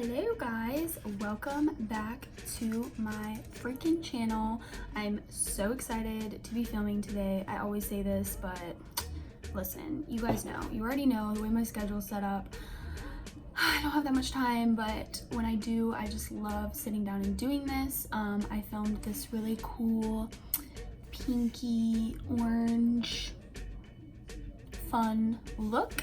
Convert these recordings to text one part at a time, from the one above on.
Hello guys, welcome back to my freaking channel. I'm so excited to be filming today. I always say this, but listen, you guys know, you already know the way my schedule's set up. I don't have that much time, but when I do, I just love sitting down and doing this. I filmed this really cool pinky orange fun look.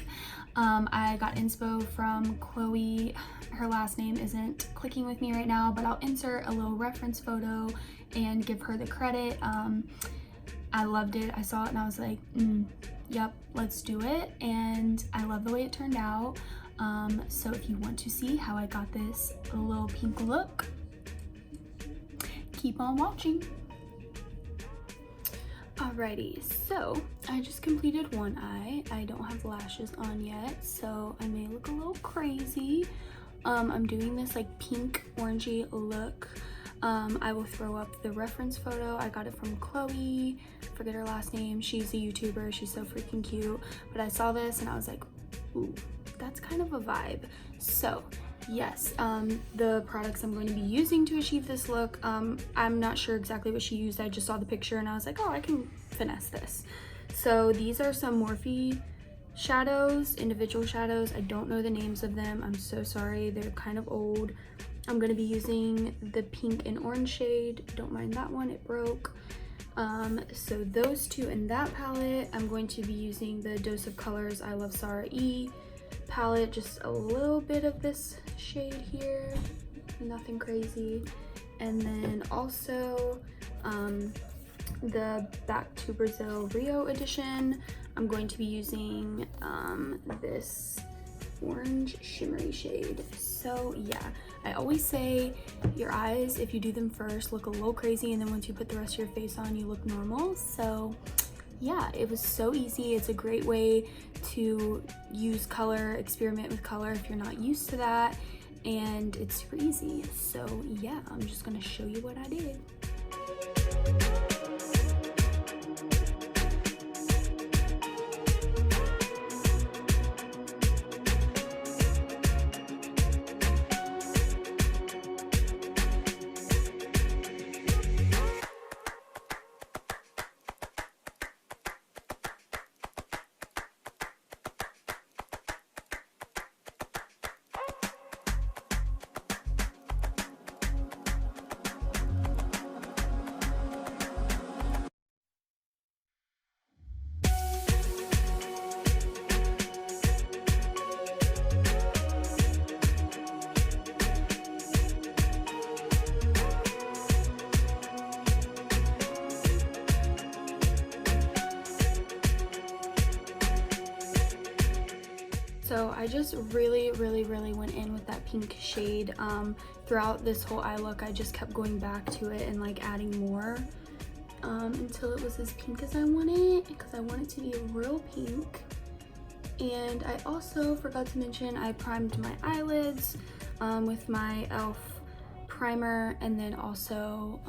I got inspo from Chloe. Her last name isn't clicking with me right now, but I'll insert a little reference photo and give her the credit. I loved it. I saw it and I was like, yep, let's do it. And I love the way it turned out. So if you want to see how I got this little pink look, keep on watching. Alrighty, so I just completed one eye. I don't have lashes on yet, so I may look a little crazy. I'm doing this like pink orangey look. I will throw up the reference photo. I got it from Chloe, forget her last name. She's a YouTuber, she's so freaking cute. But I saw this and I was like, ooh, that's kind of a vibe. So yes, the products I'm going to be using to achieve this look, I'm not sure exactly what she used. I just saw the picture and I was like, oh, I can finesse this. So these are some Morphe shadows, individual shadows. I don't know the names of them. I'm so sorry. They're kind of old. I'm going to be using the pink and orange shade. Don't mind that one. It broke. So those two in that palette. I'm going to be using the Dose of Colors I Love Sarah E palette. Just a little bit of this shade here. Nothing crazy. And then also the Back to Brazil Rio edition. I'm going to be using this orange shimmery shade. So yeah, I always say your eyes, if you do them first, look a little crazy, and then once you put the rest of your face on, you look normal. So yeah, it was so easy. It's a great way to use color, experiment with color if you're not used to that, and it's super easy. So yeah, I'm just gonna show you what I did. So I just really went in with that pink shade. Throughout this whole eye look, I just kept going back to it and like adding more until it was as pink as I want it, because I want it to be a real pink. And I also forgot to mention I primed my eyelids with my e.l.f. primer, and then also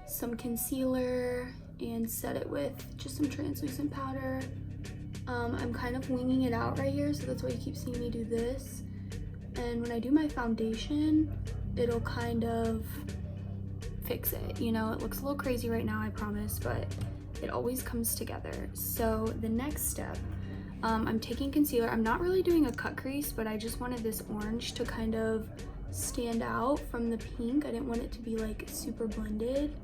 some concealer, and set it with just some translucent powder. I'm kind of winging it out right here, so that's why you keep seeing me do this. And when I do my foundation, it'll kind of fix it. You know, it looks a little crazy right now, I promise, but it always comes together. So the next step, I'm taking concealer. I'm not really doing a cut crease, but I just wanted this orange to kind of stand out from the pink. I didn't want it to be like super blended.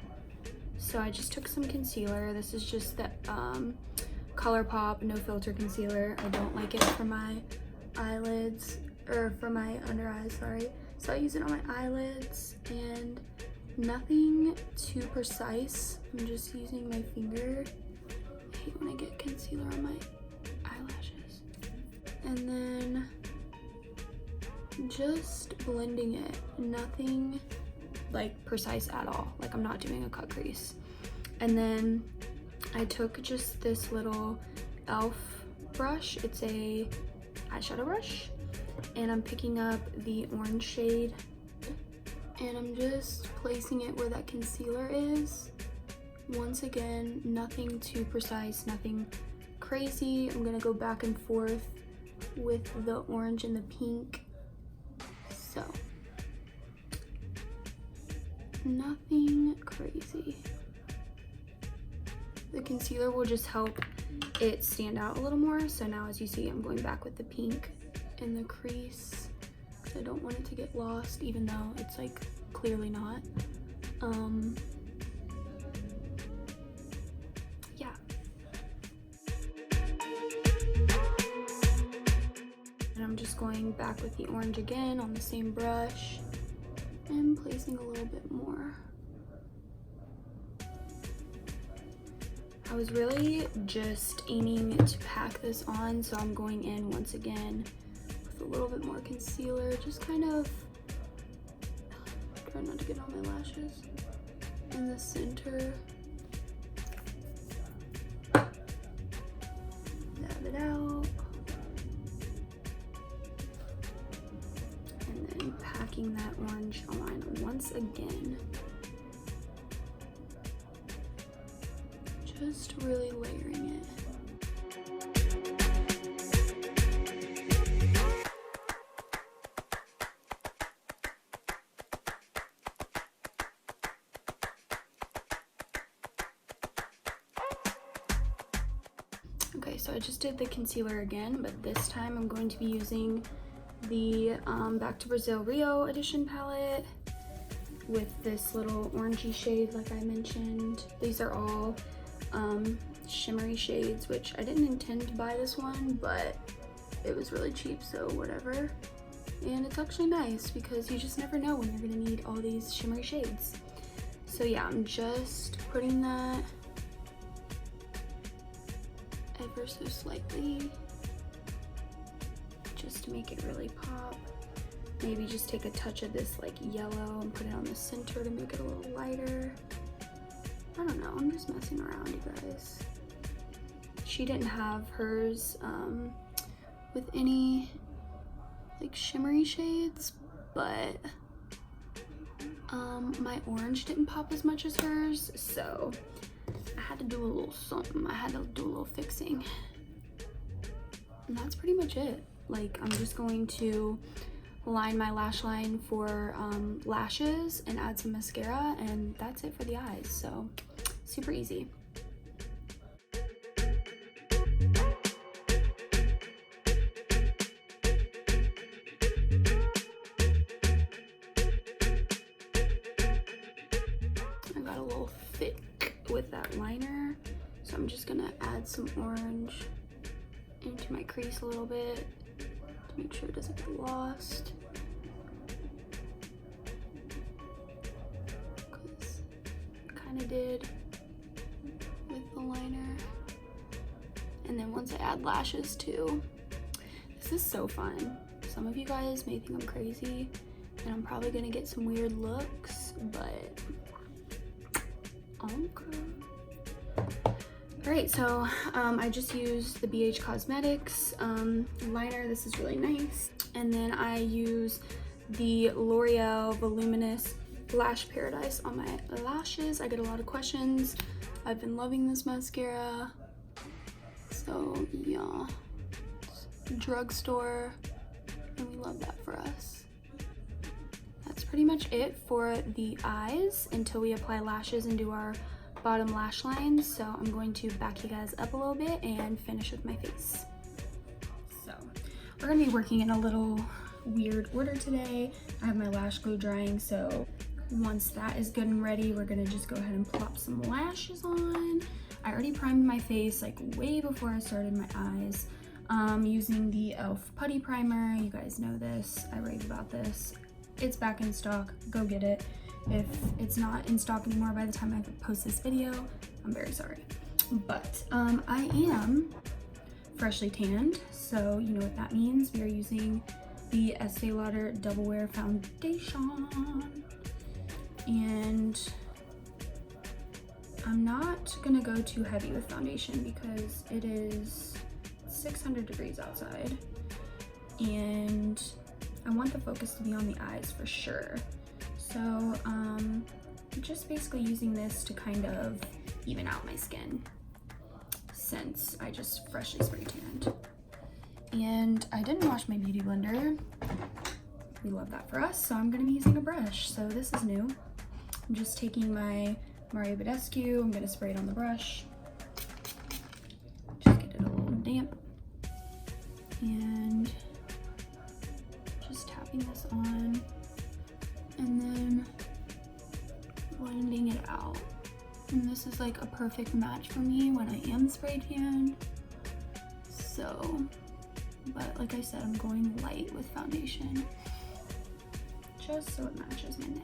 So I just took some concealer. This is just the ColourPop No Filter concealer. I don't like it for my eyelids, or for my under eyes, sorry. So I use it on my eyelids, and nothing too precise. I'm just using my finger. I hate when I get concealer on my eyelashes. And then just blending it. Nothing like precise at all. Like I'm not doing a cut crease. And then I took just this little e.l.f. brush. It's a eyeshadow brush, and I'm picking up the orange shade, and I'm just placing it where that concealer is. Once again, nothing too precise, nothing crazy. I'm gonna go back and forth with the orange and the pink Nothing crazy. The concealer will just help it stand out a little more. So now as you see, I'm going back with the pink in the crease because I don't want it to get lost, even though it's like clearly not. Yeah. And I'm just going back with the orange again on the same brush and placing a little bit more. I was really just aiming to pack this on, so I'm going in once again with a little bit more concealer, just kind of try not to get on my lashes in the center. Dab it out. And then packing that orange on once again. Just really layering it. Okay, so I just did the concealer again, but this time I'm going to be using the Back to Brazil Rio Edition palette with this little orangey shade like I mentioned. These are all shimmery shades, which I didn't intend to buy this one, but it was really cheap, so whatever. And it's actually nice because you just never know when you're gonna need all these shimmery shades. So yeah, I'm just putting that ever so slightly just to make it really pop. Maybe just take a touch of this like yellow and put it on the center to make it a little lighter. I don't know, I'm just messing around, you guys. She didn't have hers with any like shimmery shades, but my orange didn't pop as much as hers, so I had to do a little something. I had to do a little fixing. And that's pretty much it. Like, I'm just going to line my lash line for lashes and add some mascara, and that's it for the eyes. So super easy. I got a little thick with that liner, so I'm just gonna add some orange into my crease a little bit to make sure it doesn't get lost. Because it kind of did with the liner. And then once I add lashes too, this is so fun. Some of you guys may think I'm crazy and I'm probably gonna get some weird looks, but okay. Alright, so I just used the BH Cosmetics liner. This is really nice. And then I use the L'Oreal Voluminous Lash Paradise on my lashes. I get a lot of questions. I've been loving this mascara. So yeah, drugstore, and we love that for us. That's pretty much it for the eyes until we apply lashes and do our bottom lash lines. So I'm going to back you guys up a little bit and finish with my face. So we're gonna be working in a little weird order today. I have my lash glue drying, so once that is good and ready, we're gonna just go ahead and plop some lashes on. I already primed my face like way before I started my eyes using the e.l.f. putty primer. You guys know this, I rave about this. It's back in stock, go get it. If it's not in stock anymore by the time I post this video, I'm very sorry. But I am freshly tanned, so you know what that means. We are using the Estee Lauder Double Wear Foundation. And I'm not gonna go too heavy with foundation because it is 600 degrees outside. And I want the focus to be on the eyes for sure. So I'm just basically using this to kind of even out my skin since I just freshly spray tanned. And I didn't wash my beauty blender. We love that for us. So I'm gonna be using a brush. So this is new. I'm just taking my Mario Badescu, I'm gonna spray it on the brush. Just get it a little damp. And just tapping this on. And then blending it out. And this is like a perfect match for me when I am spray tan. So, but like I said, I'm going light with foundation just so it matches my neck.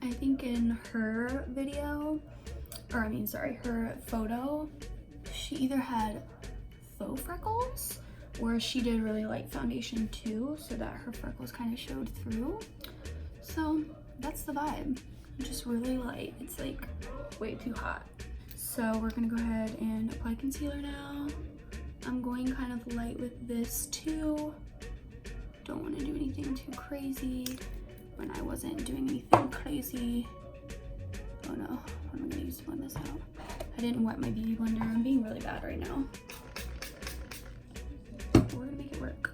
I think in her video, or I mean, sorry, her photo, she either had faux freckles or she did really light foundation too, so that her freckles kind of showed through. So that's the vibe, just really light. It's like way too hot. So we're gonna go ahead and apply concealer now. I'm going kind of light with this too. Don't want to do anything too crazy. When I wasn't doing anything crazy. Oh no, what am I gonna use to blend this out? I didn't wet my beauty blender. I'm being really bad right now. We're gonna make it work.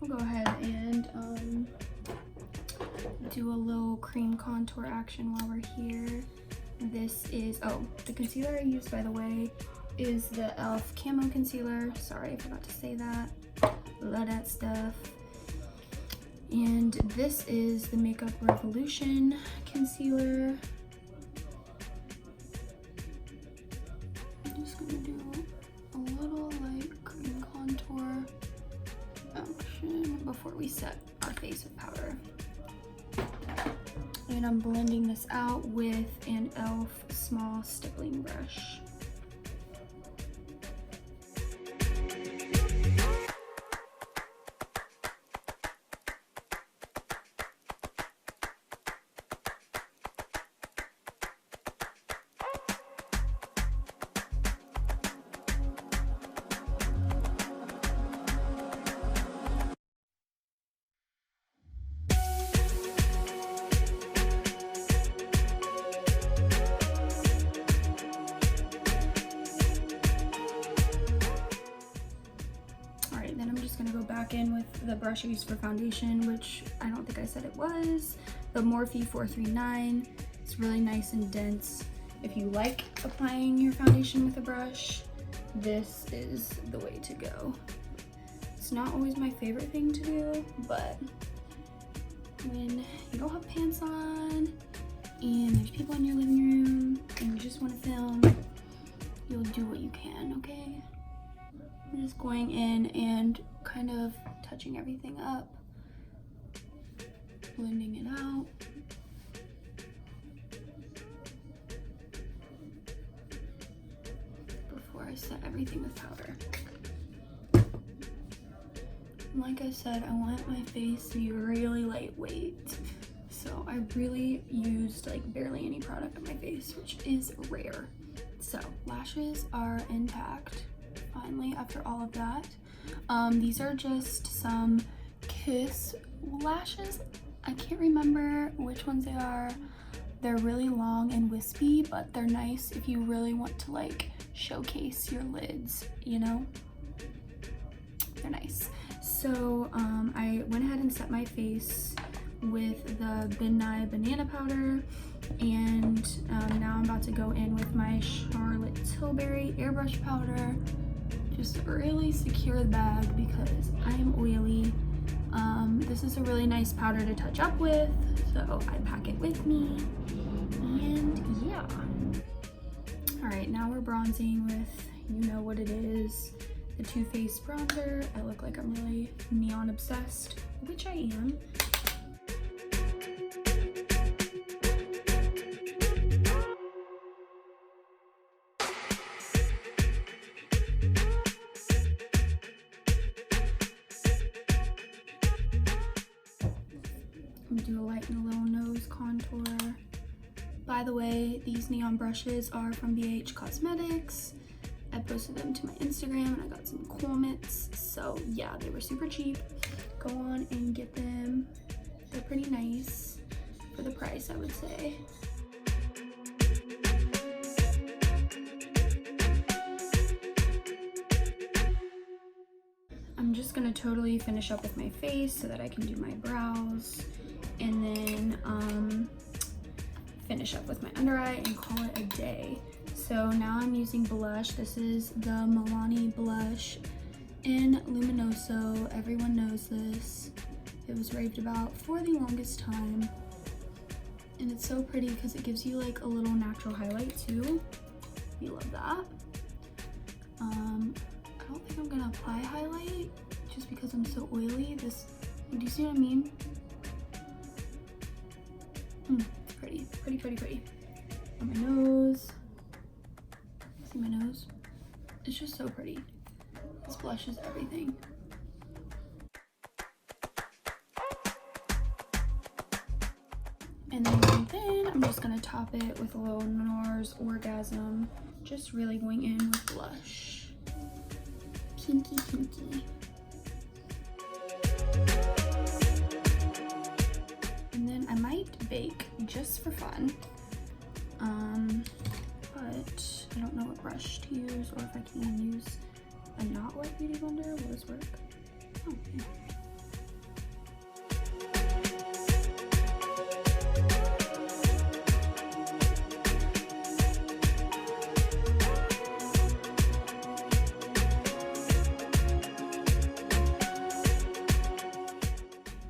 Go ahead and do a little cream contour action while we're here. This is, oh, the concealer I used, by the way, is the e.l.f. Camo Concealer. Sorry, I forgot to say that. Love that stuff. And this is the Makeup Revolution Concealer. I'm just gonna do a little light cream contour action before we set our face with powder. And I'm blending this out with an e.l.f. small stippling brush. Then I'm just gonna go back in with the brush I used for foundation, which I don't think I said it was, the Morphe 439. It's really nice and dense. If you like applying your foundation with a brush, this is the way to go. It's not always my favorite thing to do, but when you don't have pants on and there's people in your living room and you just want to film, you'll do what you can, okay? I'm just going in and kind of touching everything up, blending it out. Before I set everything with powder. Like I said, I want my face to be really lightweight. So I really used like barely any product on my face, which is rare. So lashes are intact. Finally, after all of that, these are just some Kiss lashes. I can't remember which ones they are. They're really long and wispy, but they're nice if you really want to like showcase your lids, you know? They're nice. So I went ahead and set my face with the Benai banana powder, and now I'm about to go in with my Charlotte Tilbury airbrush powder. Just really secure the bag because I'm oily. This is a really nice powder to touch up with, so I pack it with me, and yeah. All right, now we're bronzing with, you know what it is, the Too Faced bronzer. I look like I'm really neon obsessed, which I am. I'm gonna do a light and a little nose contour. By the way, these neon brushes are from Cosmetics. I posted them to my Instagram and I got some comments. So yeah, they were super cheap. Go on and get them. They're pretty nice for the price, I would say. I'm just gonna totally finish up with my face so that I can do my brows, and then finish up with my under eye and call it a day. So now I'm using blush. This is the Milani blush in Luminoso. Everyone knows this. It was raved about for the longest time. And it's so pretty because it gives you like a little natural highlight too. You love that. I don't think I'm gonna apply highlight just because I'm so oily. Do you see what I mean? Pretty, pretty, pretty, pretty. On my nose. See my nose? It's just so pretty. This blush is everything. And then I'm just gonna top it with a little NARS Orgasm. Just really going in with blush. Pinky, pinky. And then I might bake just for fun. But I don't know what brush to use, or if I can even use a not wet beauty blender. Will this work? Oh, yeah.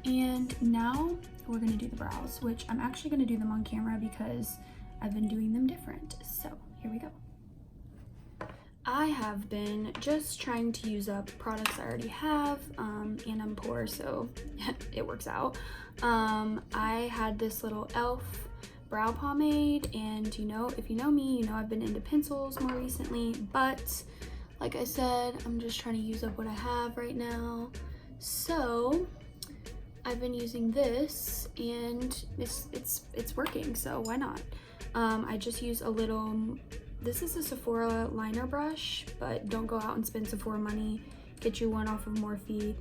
And now we're gonna do the brows, which I'm actually gonna do them on camera because I've been doing them different. So here we go. I have been just trying to use up products I already have, and I'm poor, so it works out. I had this little e.l.f. brow pomade, and you know, if you know me, you know I've been into pencils more recently, but like I said, I'm just trying to use up what I have right now. So I've been using this, and it's working, so why not? I just use a little, this is a Sephora liner brush, but don't go out and spend Sephora money. Get you one off of Morphe.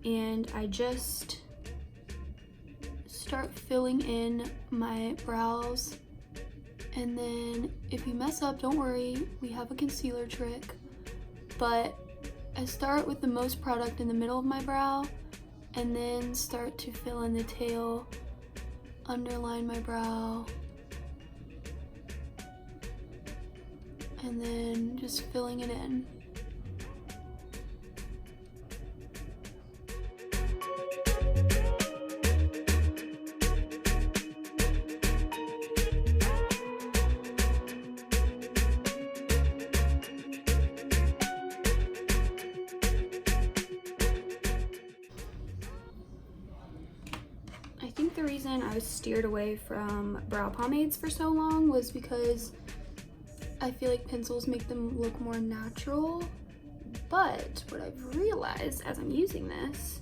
And I just start filling in my brows. And then if you mess up, don't worry, we have a concealer trick. But I start with the most product in the middle of my brow, and then start to fill in the tail, underline my brow, and then just filling it in. I think the reason I was steered away from brow pomades for so long was because I feel like pencils make them look more natural, but what I've realized as I'm using this,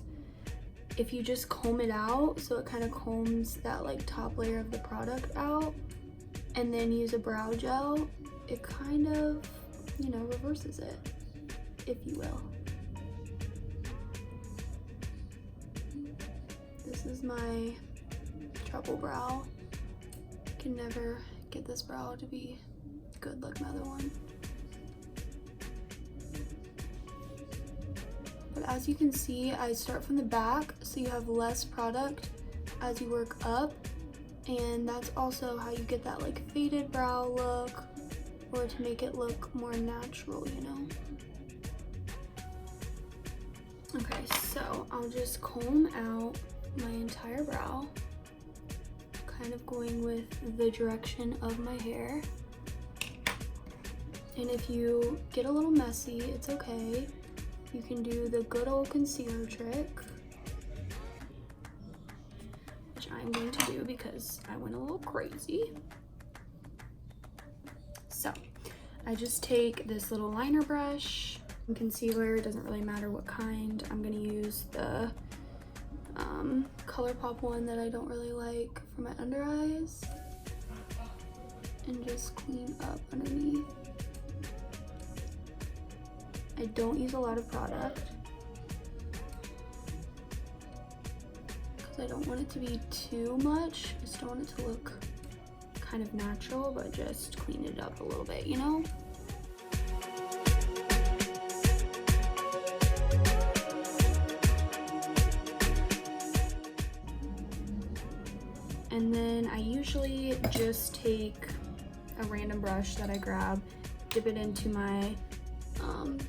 if you just comb it out, so it kind of combs that like top layer of the product out, and then use a brow gel, it kind of, you know, reverses it, if you will. This is my trouble brow. I can never get this brow to be good like my other one. But as you can see, I start from the back, so you have less product as you work up, and that's also how you get that like faded brow look, or to make it look more natural, you know? Okay, so I'll just comb out my entire brow, kind of going with the direction of my hair. And if you get a little messy, it's okay. You can do the good old concealer trick, which I'm going to do because I went a little crazy. So I just take this little liner brush, concealer, doesn't really matter what kind. I'm gonna use the ColourPop one that I don't really like for my under eyes, and just clean up underneath. I don't use a lot of product because I don't want it to be too much. I still want it to look kind of natural, but just clean it up a little bit, you know? And then I usually just take a random brush that I grab, dip it into my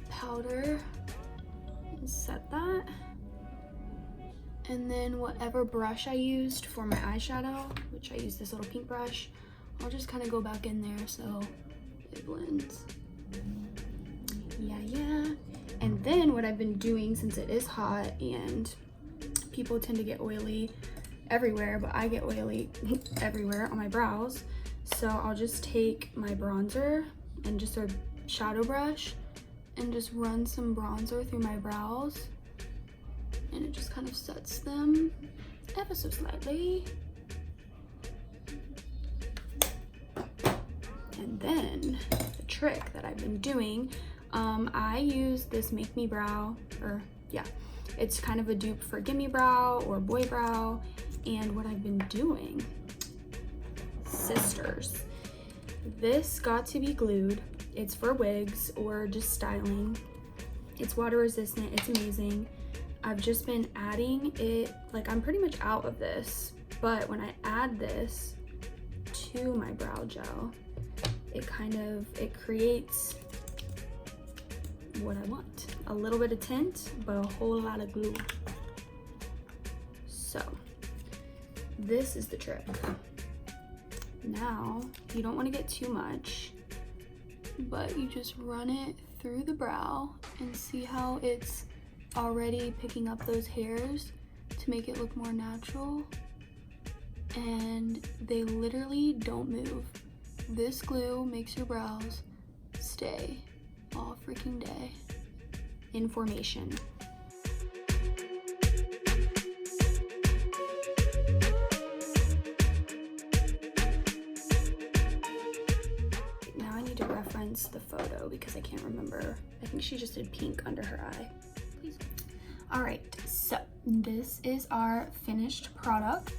powder, and set that. And then whatever brush I used for my eyeshadow, which I use this little pink brush, I'll just kind of go back in there so it blends. Yeah. And then what I've been doing, since it is hot and people tend to get oily everywhere, but I get oily everywhere on my brows, so I'll just take my bronzer and just a shadow brush and just run some bronzer through my brows, and it just kind of sets them ever so slightly. And then the trick that I've been doing, I use this Make Me Brow, or yeah, it's kind of a dupe for Gimme Brow or Boy Brow. And what I've been doing, sisters, this got to be glued. It's for wigs or just styling. It's water resistant, it's amazing. I've just been adding it, like I'm pretty much out of this, but when I add this to my brow gel, it creates what I want. A little bit of tint, but a whole lot of glue. So this is the trick. Now, you don't want to get too much, but you just run it through the brow and see how it's already picking up those hairs to make it look more natural. And they literally don't move. This glue makes your brows stay all freaking day in formation. The photo because I can't remember. I think she just did pink under her eye. Please. All right, so this is our finished product.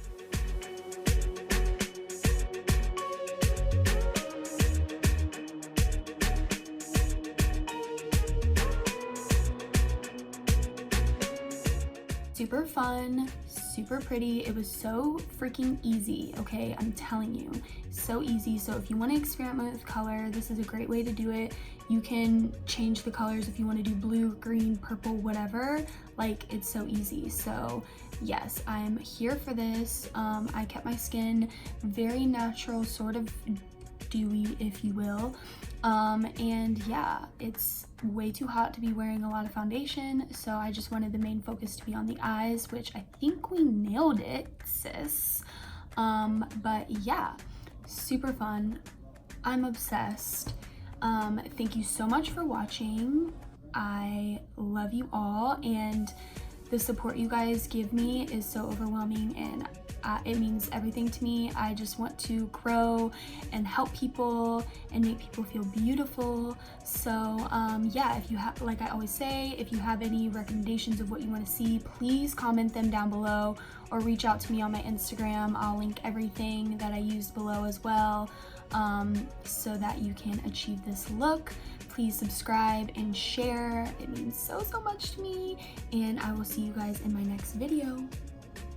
Super fun, super pretty. It was so freaking easy, okay? I'm telling you, so easy. So if you want to experiment with color, this is a great way to do it. You can change the colors if you want to do blue, green, purple, whatever. Like, it's so easy. So yes, I'm here for this. I kept my skin very natural, sort of dewy, if you will. And yeah, it's way too hot to be wearing a lot of foundation, so I just wanted the main focus to be on the eyes, which I think we nailed it, sis. But yeah, super fun. I'm obsessed. Thank you so much for watching. I love you all, and the support you guys give me is so overwhelming, and it means everything to me. I just want to grow and help people and make people feel beautiful. So yeah, if you have, like I always say, if you have any recommendations of what you want to see, please comment them down below or reach out to me on my Instagram. I'll link everything that I used below as well, so that you can achieve this look. Please subscribe and share. It means so much to me, and I will see you guys in my next video.